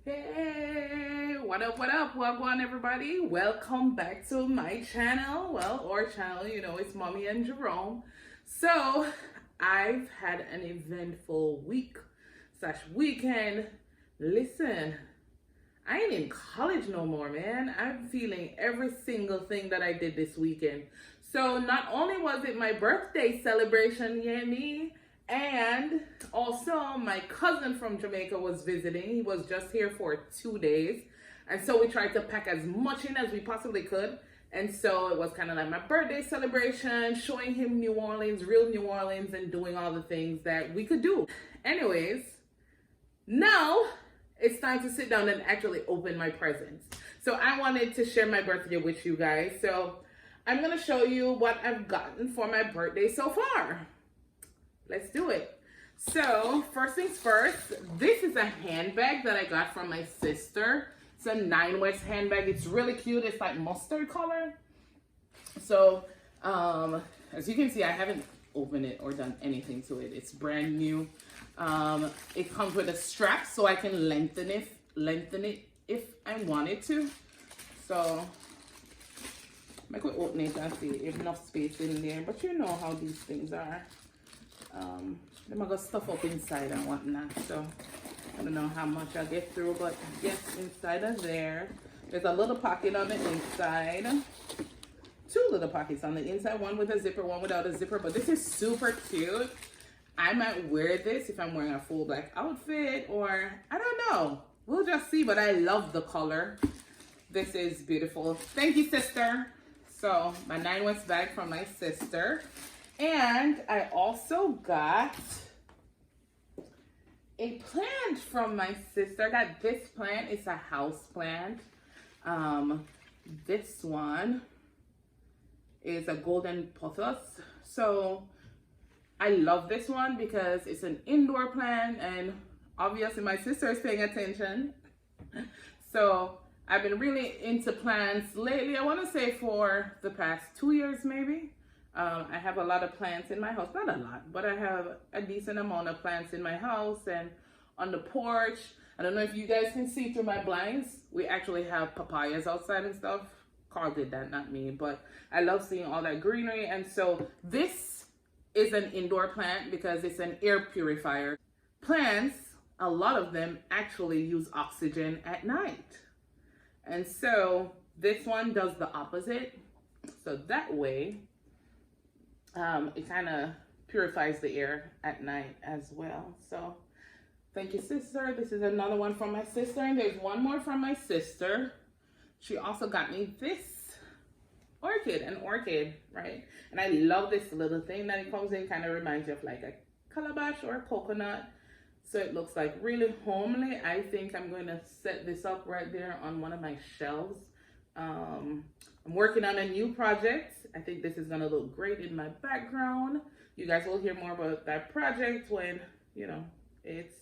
Hey, what up, welcome everybody, welcome back to my channel, or channel, it's Mommy and Jerome. So I've had an eventful weekend. Listen, I ain't in college no more, man. I'm feeling every single thing that I did this weekend. So not only was it my birthday celebration, and also my cousin from Jamaica was visiting. He was just here for 2 days. And so we tried to pack as much in as we possibly could. And so it was kind of like my birthday celebration, showing him New Orleans, real New Orleans, and doing all the things that we could do. Anyways, now it's time to sit down and actually open my presents. So I wanted to share my birthday with you guys. So I'm going to show you what I've gotten for my birthday so far. Let's do it. So first things first, this is a handbag that I got from my sister. It's a 9 West handbag. It's really cute. It's like mustard color. So as you can see, I haven't opened it or done anything to it. It's brand new. It comes with a strap so I can lengthen it if I wanted to. So I could open it and see if enough space in there. But you know how these things are. Them I got stuff up inside and whatnot, so I don't know how much I'll get through, but yes, inside of there's a little pocket on the inside, 2 little pockets on the inside, one with a zipper, one without a zipper. But this is super cute. I might wear this if I'm wearing a full black outfit, or I don't know, we'll just see. But I love the color. This is beautiful. Thank you, sister. So my 9 West bag from my sister. And I also got a plant from my sister. I got this plant. It's a house plant. This one is a golden pothos. So I love this one because it's an indoor plant, and obviously my sister is paying attention. So I've been really into plants lately. I want to say for the past 2 years maybe. I have a lot of plants in my house. Not a lot, but I have a decent amount of plants in my house and on the porch. I don't know if you guys can see through my blinds. We actually have papayas outside and stuff. Carl did that, not me. But I love seeing all that greenery. And so this is an indoor plant because it's an air purifier. Plants, a lot of them actually use oxygen at night. And so this one does the opposite. So that way, it kind of purifies the air at night as well. So thank you, sister. This is another one from my sister, and there's one more from my sister. She also got me this an orchid, right? And I love this little thing that it comes in. Kind of reminds you of like a calabash or a coconut. So it looks like really homely. I think I'm going to set this up right there on one of my shelves. I'm working on a new project. I think this is going to look great in my background. You guys will hear more about that project when, it's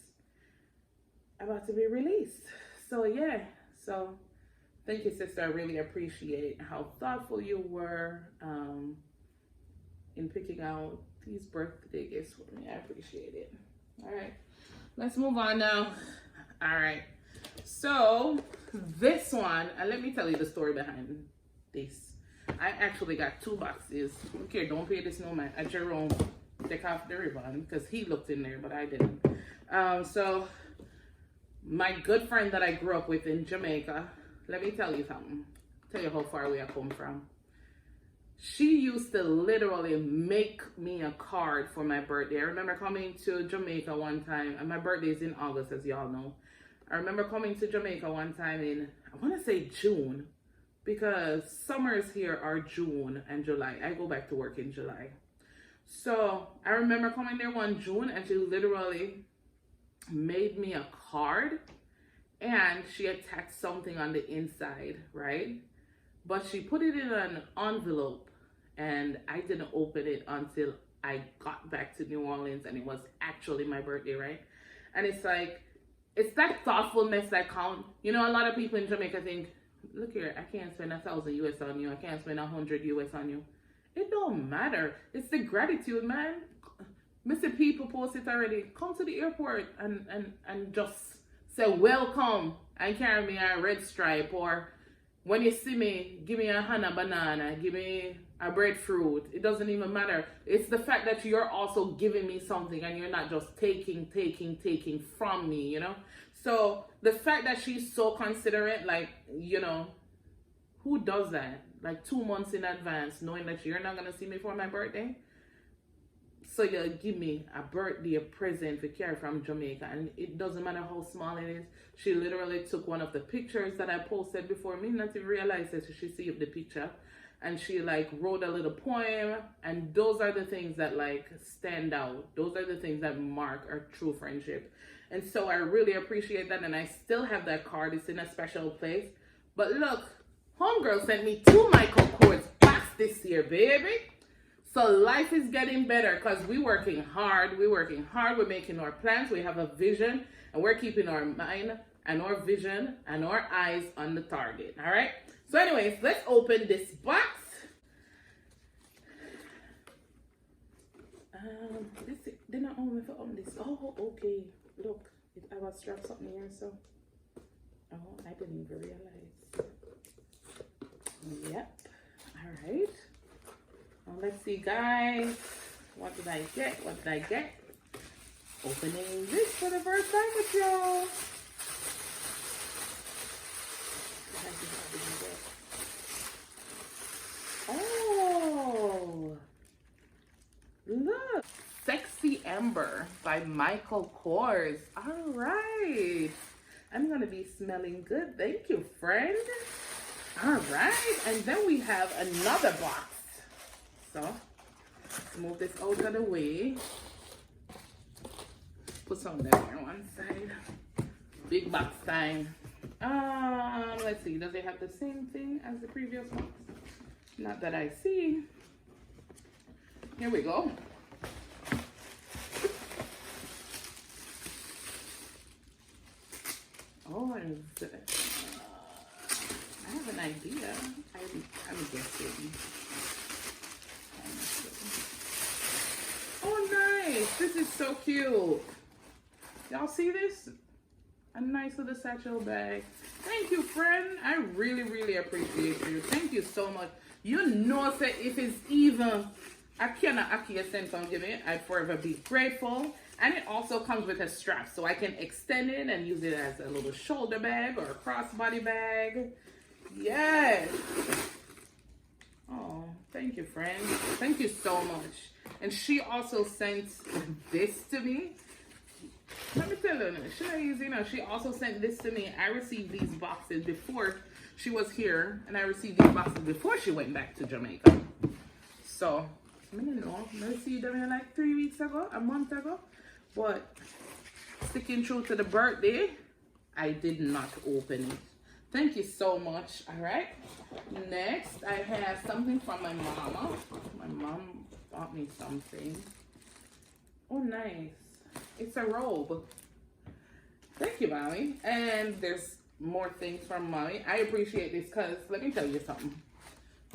about to be released. So yeah, so thank you, sister. I really appreciate how thoughtful you were in picking out these birthday gifts for me. I appreciate it. All right, let's move on now. All right, so this one, and let me tell you the story behind this. I actually got 2 boxes. Look here, don't pay this no man. At Jerome, take off the ribbon because he looked in there, but I didn't. So my good friend that I grew up with in Jamaica, let me tell you something. Tell you how far away I come from. She used to literally make me a card for my birthday. I remember coming to Jamaica one time, and my birthday is in August, as y'all know. I remember coming to Jamaica one time in, I want to say June, because summers here are June and July. I go back to work in July. So I remember coming there one June, and she literally made me a card, and she attached something on the inside, right? But she put it in an envelope, and I didn't open it until I got back to New Orleans, and it was actually my birthday, right? And it's like, it's that thoughtfulness that counts. A lot of people in Jamaica think, look here, I can't spend $1,000 US on you. I can't spend $100 US on you. It don't matter. It's the gratitude, man. Mr. People post it already. Come to the airport and just say welcome and carry me a red stripe, or when you see me, give me a Hana banana, give me a breadfruit. It doesn't even matter. It's the fact that you're also giving me something and you're not just taking from me, you know? So the fact that she's so considerate, like, you know, who does that? Like 2 months in advance, knowing that you're not going to see me for my birthday? So you'll give me a birthday present for carry from Jamaica, and it doesn't matter how small it is. She literally took one of the pictures that I posted before me, not even realize that she saved the picture, and she like wrote a little poem, and those are the things that like stand out. Those are the things that mark our true friendship. And so I really appreciate that, and I still have that card. It's in a special place. But look, homegirl sent me 2 Michael Kors box this year, baby. So life is getting better because we're working hard. We're making our plans. We have a vision, and we're keeping our mind and our vision and our eyes on the target. All right. So anyways, let's open this box. They not only for open this. Oh, okay. Look, I was strapped something here, so. Oh, I didn't even realize. Yep. All right. Well, let's see, guys. What did I get? Opening this for the first time with y'all. Oh, look. Sexy Amber by Michael Kors. All right. I'm going to be smelling good. Thank you, friend. All right. And then we have another box. So, let's move this out of the way. Put some there on one side. Big box time. Let's see. Does it have the same thing as the previous box? Not that I see. Here we go. Oh, and I have an idea. I'm guessing. Oh, nice. This is so cute. Y'all see this? A nice little satchel bag. Thank you, friend. I really, really appreciate you. Thank you so much. You know that if it's even, I cannot acquiesce on giving it, I'd forever be grateful. And it also comes with a strap, so I can extend it and use it as a little shoulder bag or a crossbody bag. Yes. Oh, thank you, friend. Thank you so much. And she also sent this to me. Let me tell you, should I use, she also sent this to me. I received these boxes before she was here, and I received these boxes before she went back to Jamaica. So, I don't know. I received them here like 3 weeks ago, a month ago. But sticking true to the birthday, I did not open it. Thank you so much. All right. Next, I have something from my mama. My mom bought me something. Oh, nice. It's a robe. Thank you, Mommy. And there's more things from Mommy. I appreciate this because let me tell you something.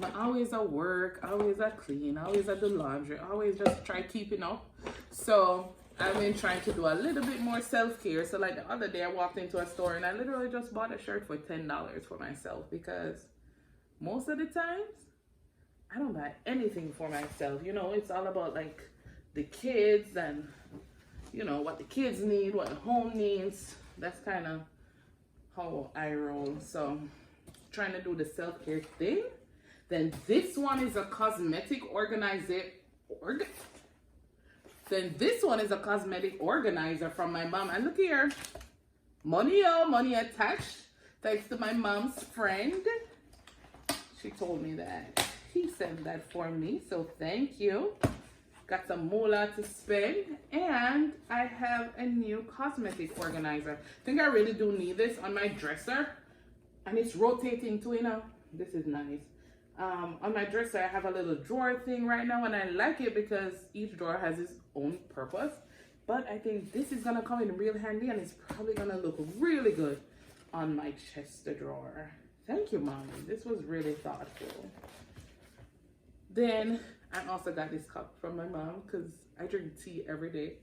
I'm always at work, always at clean, always at the laundry, always just try keeping up. So I've been trying to do a little bit more self-care. So like the other day I walked into a store and I literally just bought a shirt for $10 for myself because most of the times I don't buy anything for myself. It's all about like the kids and what the kids need, what the home needs. That's kind of how I roll. So trying to do the self-care thing. Then this one is a cosmetic organizer. Then this one is a cosmetic organizer from my mom. And look here. Money attached. Thanks to my mom's friend. She told me that. He sent that for me. So thank you. Got some moolah to spend. And I have a new cosmetic organizer. I think I really do need this on my dresser. And it's rotating too, This is nice. On my dresser, I have a little drawer thing right now, and I like it because each drawer has its own purpose. But I think this is gonna come in real handy, and it's probably gonna look really good on my chest drawer. Thank you, Mommy. This was really thoughtful. Then I also got this cup from my mom because I drink tea every day.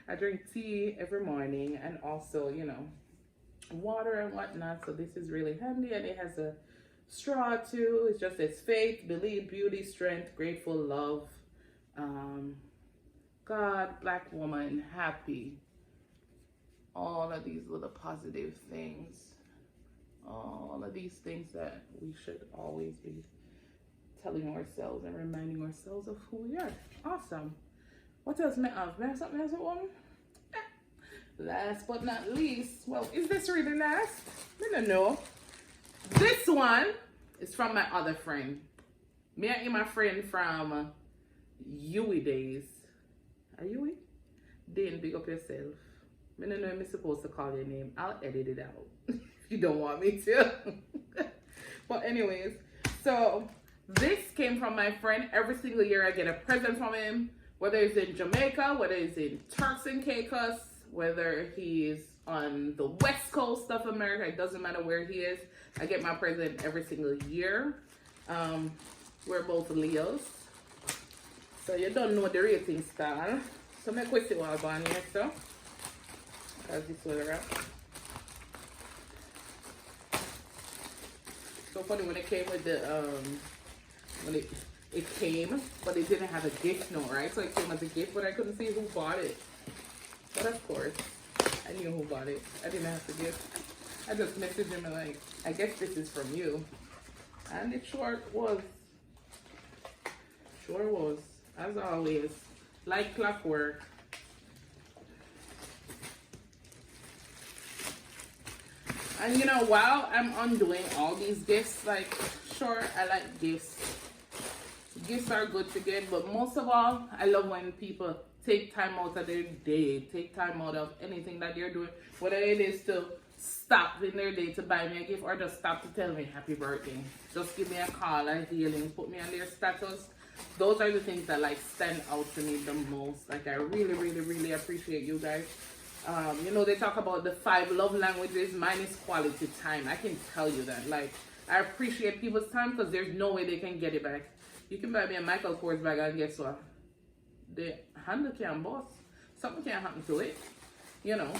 I drink tea every morning, and also, water and whatnot. So this is really handy, and it has a straw too. It just says faith, believe, beauty, strength, grateful, love, God, black woman, happy. All of these little positive things. All of these things that we should always be telling ourselves and reminding ourselves of who we are. Awesome. What else may I have? May I have something else? One? Last but not least, well, is this really last? I don't know. This one is from my other friend. Me and my friend from Yui days. Are Yui? Dane, big up yourself. I don't know if I'm supposed to call your name. I'll edit it out if you don't want me to. But anyways, so this came from my friend. Every single year I get a present from him, whether it's in Jamaica, whether it's in Turks and Caicos, whether he's on the west coast of America. It doesn't matter where he is. I get my present every single year. We're both Leos, so you don't know the rating style. So make we see what I'm going next though. As this way around. So funny when it came with the when it came, but it didn't have a gift note, right? So it came as a gift, but I couldn't see who bought it. But of course, I knew who bought it. I didn't have to gift. I just messaged him and like, I guess this is from you. And it sure was. Sure was. As always. Like clockwork. And you know, while I'm undoing all these gifts, like, sure, I like gifts. Gifts are good to get, but most of all, I love when people take time out of their day, take time out of anything that they're doing, whether it is to stop in their day to buy me a gift or just stop to tell me happy birthday. Just give me a call, a healing, put me on their status. Those are the things that like stand out to me the most. Like I really, really, really appreciate you guys. You know, they talk about the 5 love languages. Mine is quality time. I can tell you that. Like, I appreciate people's time because there's no way they can get it back. You can buy me a Michael Kors bag and guess what? The handle can't bust. Something can happen to it. You know,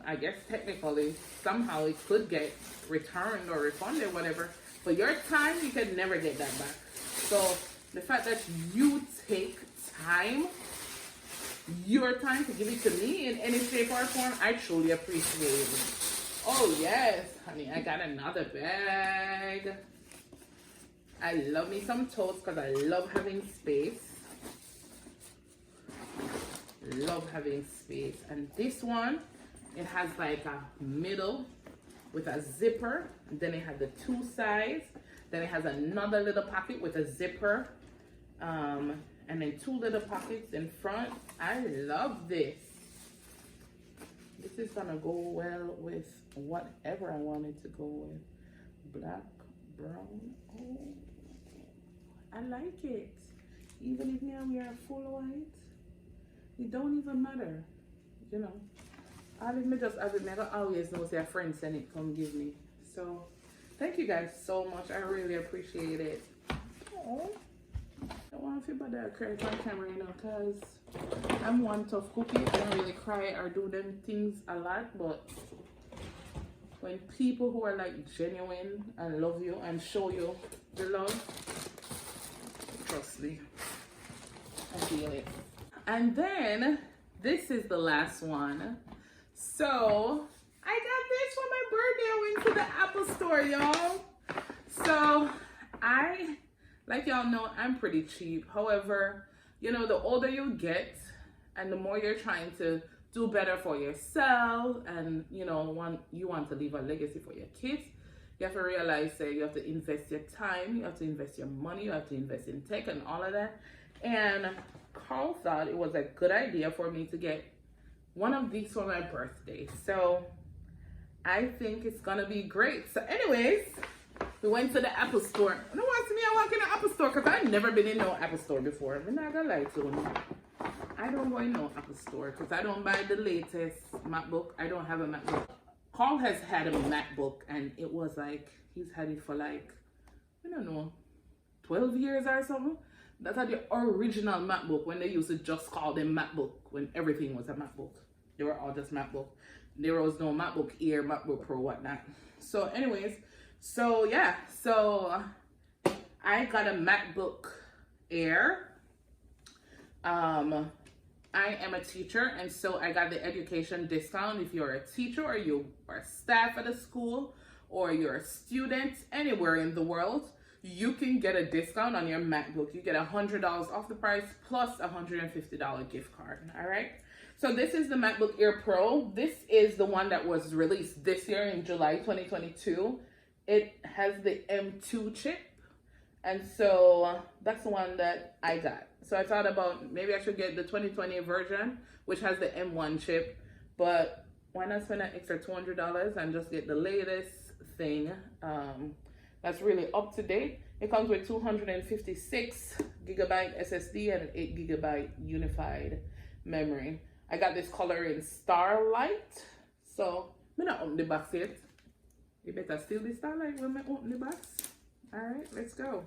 I guess technically somehow it could get returned or refunded, whatever. But your time, you can never get that back. So the fact that you take time, your time to give it to me in any shape or form, I truly appreciate it. Oh yes, honey, I got another bag. I love me some totes because I love having space. Love having space. And this one, it has like a middle with a zipper, and then it has the 2 sides. Then it has another little pocket with a zipper, and then 2 little pockets in front. I love this. This is gonna go well with whatever I wanted to go with. Black, brown. Oh, I like it. Even if now we are full white, it don't even matter. You know, I'll admit just as it never always know say a friend send it come give me. So thank you guys so much. I really appreciate it. Oh, I don't want to feel bad that I cry on camera, you know, because I'm one tough cookie. I don't really cry or do them things a lot, but when people who are like genuine and love you and show you the love, trust me, I feel it. And then this is the last one. So I got this for my birthday. I went to the Apple store, y'all. So like y'all know, I'm pretty cheap. However, you know, the older you get and the more you're trying to do better for yourself and, you know, you want to leave a legacy for your kids, you have to realize that you have to invest your time, you have to invest your money, you have to invest in tech and all of that. And Carl thought it was a good idea for me to get one of these for my birthday. So I think it's gonna be great. So anyways, we went to the Apple store. I don't want to me I walk in the Apple store because I've never been in no Apple store before. I'm not gonna lie to you. I don't go in no Apple store because I don't buy the latest MacBook. I don't have a MacBook. Carl has had a MacBook and it was like, he's had it for like, I don't know, 12 years or something. That's how the original MacBook, when they used to just call them MacBook, when everything was a MacBook. They were all just MacBook. There was no MacBook Air, MacBook Pro, whatnot. So anyways, so yeah, so I got a MacBook Air. I am a teacher, and so I got the education discount. If you're a teacher or you are staff at a school or you're a student anywhere in the world, you can get a discount on your MacBook. You get $100 off the price plus a $150 gift card. All right. So this is the MacBook Air Pro. This is the one that was released this year in July 2022. It has the M2 chip. And so that's the one that I got. So I thought about maybe I should get the 2020 version, which has the M1 chip. But why not spend an extra $200 and just get the latest thing that's really up to date? It comes with 256 gigabyte SSD and 8 gigabyte unified memory. I got this color in Starlight. So I'm not open the box yet. You better steal the Starlight when I open the box. All right, let's go.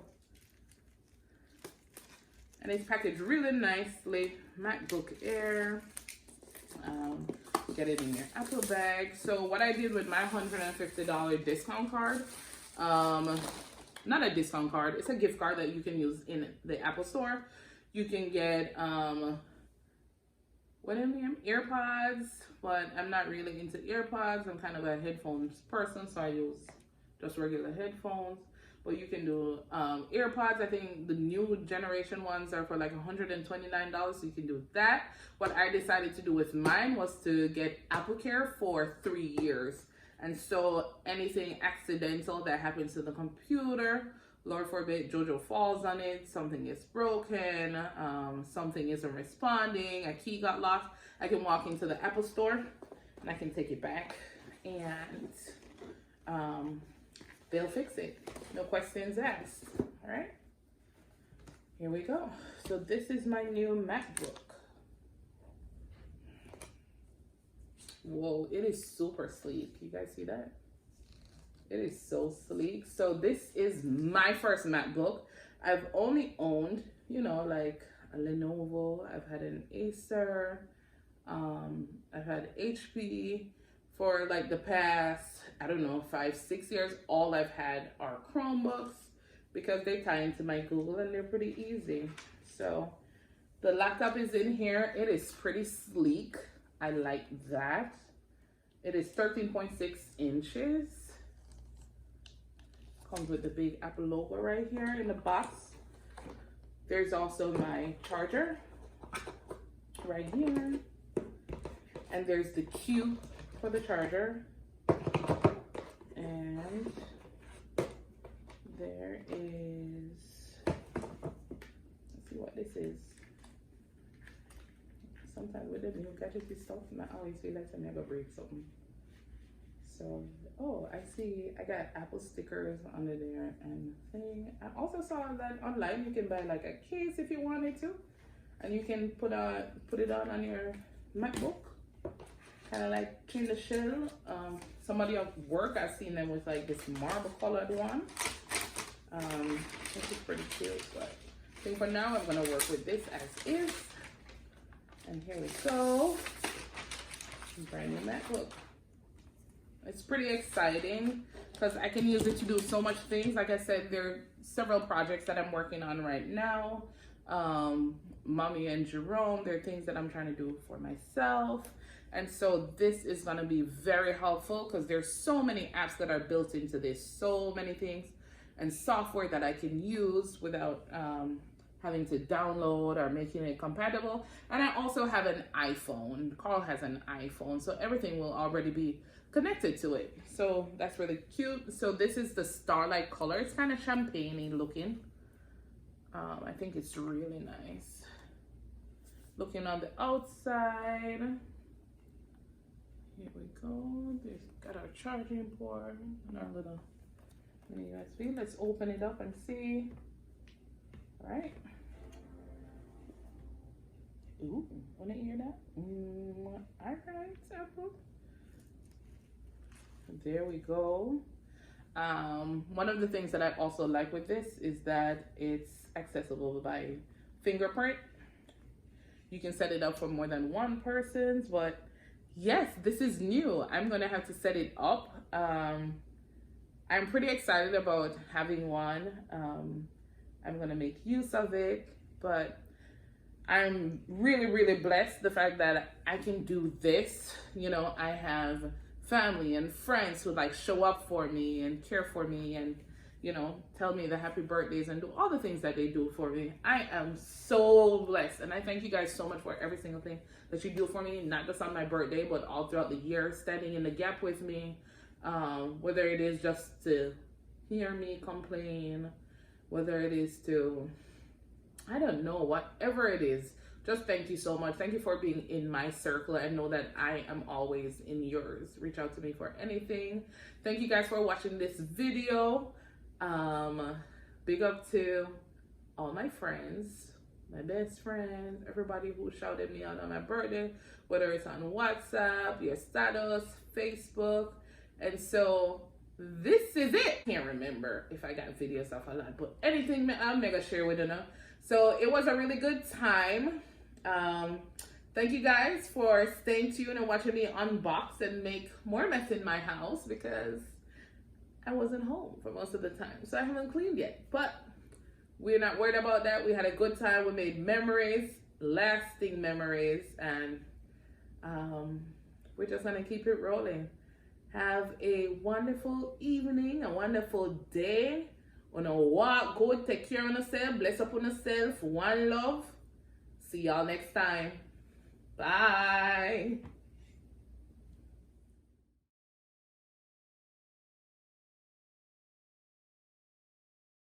And it's packaged really nicely. MacBook Air. Get it in your Apple bag. So what I did with my $150 discount card, not a discount card, it's a gift card that you can use in the Apple Store. You can get, what am I? AirPods, but I'm not really into AirPods. I'm kind of a headphones person, so I use just regular headphones. But you can do AirPods. I think the new generation ones are for like $129, so you can do that. What I decided to do with mine was to get Apple Care for 3 years. And so anything accidental that happens to the computer, Lord forbid Jojo falls on it, something is broken, something isn't responding, a key got lost, I can walk into the Apple Store and I can take it back and they'll fix it. No questions asked. All right, here we go. So this is my new MacBook. Whoa, it is super sleek. You guys see that? It is so sleek. So this is my first MacBook. I've only owned, you know, like a Lenovo. I've had an Acer. I've had HP for like the past, I don't know, 5-6 years. All I've had are Chromebooks because they tie into my Google and they're pretty easy. So the laptop is in here. It is pretty sleek. I like that. It is 13.6 inches. Comes with the big Apple logo right here in the box. There's also my charger right here. And there's the cube for the charger. And there is, let's see what this is. Sometimes with the new gadgety stuff, I always feel like I never break something. So, oh, I see, I got Apple stickers under there and thing. I also saw that online you can buy like a case if you wanted to, and you can put it on your MacBook, kind of like clean the shell. Somebody at work, I've seen them with like this marble colored one. This is pretty cute, but I think for now I'm gonna work with this as is. And here we go, brand new MacBook. It's pretty exciting because I can use it to do so much things. Like I said, there are several projects that I'm working on right now. Mommy and Jerome, there are things that I'm trying to do for myself. And so this is gonna be very helpful because there's so many apps that are built into this, so many things and software that I can use without having to download or making it compatible. And I also have an iPhone. Carl has an iPhone, so everything will already be connected to it. So that's really cute. So this is the Starlight color. It's kind of champagne-y looking. I think it's really nice. Looking on the outside. Here we go. There's got our charging port and our little mini USB. Let's open it up and see. All right. Ooh, wanna hear that? All right, Apple. There we go. One of the things that I also like with this is that it's accessible by fingerprint. You can set it up for more than one person's, but yes, this is new. I'm gonna have to set it up. I'm pretty excited about having one. I'm gonna make use of it, but I'm really, really blessed the fact that I can do this. You know, I have family and friends who like show up for me and care for me and, you know, tell me the happy birthdays and do all the things that they do for me. I am so blessed. And I thank you guys so much for every single thing that you do for me, not just on my birthday, but all throughout the year, standing in the gap with me. Whether it is just to hear me complain, whether it is to, I don't know, whatever it is, just thank you so much. Thank you for being in my circle and know that I am always in yours. Reach out to me for anything. Thank you guys for watching this video. Big up to all my friends, my best friends, everybody who shouted me out on my birthday, whether it's on WhatsApp, your status, Facebook. And so this is it. Can't remember if I got videos of a lot, but anything I'm mega share with you now. So it was a really good time. Thank you guys for staying tuned and watching me unbox and make more mess in my house because I wasn't home for most of the time. So I haven't cleaned yet, but we're not worried about that. We had a good time. We made memories, lasting memories, and we're just gonna keep it rolling. Have a wonderful evening, a wonderful day. Wanna walk, go take care of yourself, bless up on yourself, one love. See y'all next time. Bye.